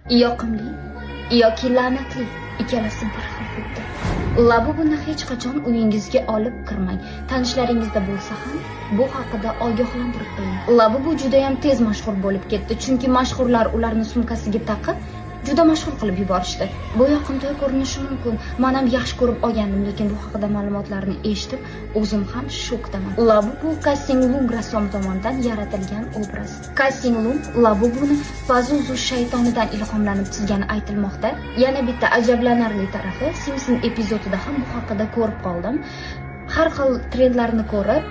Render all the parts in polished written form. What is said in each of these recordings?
yoqimli yoki la'natli, ikkalasi bir xil xuddi. Labubuni hech qachon uyingizga olib kirmang. Tanishlaringizda bo'lsa ham bu haqida ogohlantirib qo'ying. Labubu juda ham tez mashhur bo'lib ketdi, chunki mashhurlar ularni sumkasiga taqib juda mashhur qilib yuborishdi. Bu yoqimtoy ko'rinishi mumkin. Men ham yaxshi ko'rib olgandim, lekin bu haqida ma'lumotlarni eshitib, o'zim ham shokdaman. Labubu Casting Lung rassomi tomonidan yaratilgan obraz. Casting Lung Labubuni Pazuzu shaytonidan ilhomlanib chizgani aytilmoqda. Yana bitta ajablanarli tarafi, Simpson epizodida ham bu haqida ko'rib qoldim. Har xil trendlarni ko'rib,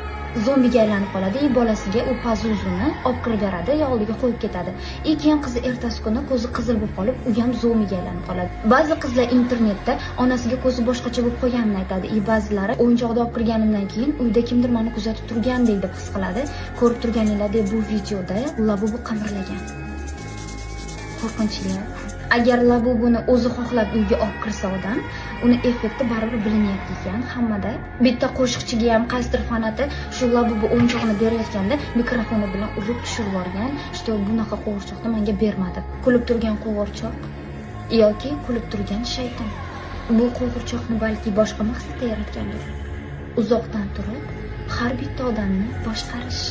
zombiga aylanib qoladi, bolasiga u Pazuzuni olib kirib beradi, oldiga qo'yib ketadi. Keyin qizi ertasi kuni ko'zi qizil bo'lib qolib, u ham zombiga aylanib qoladi. Ba'zi qizlar internetda onasiga ko'zi boshqacha bo'lib qolganini aytadi. Ba'zilari o'yinchoqda olib kirganimdan keyin uyda kimdir meni kuzatib turgandek deb his qiladi. Ko'rib turganinglardek bu videoda Labubu qimirlagan. Qo'rqinchli. Agar Labubuni o'zi xohlab uyga olib kirsa odam, uni effekti baribir bilinyapti ekan hammada. Bitta qo'shiqchiga ham qaysidir fanati shu Labubu o'yinchoqni berayotganda mikrofoni bilan urib tushirib yuborgan. Işte bunaqa qo'g'irchoqni menga bermadi. Kulib turgan qo'g'irchoq yoki kulib turgan shayton. Bu qo'g'irchoqni balki boshqa maqsadda yaratgandir. Uzoqdan turib har bitta odamni boshqarish.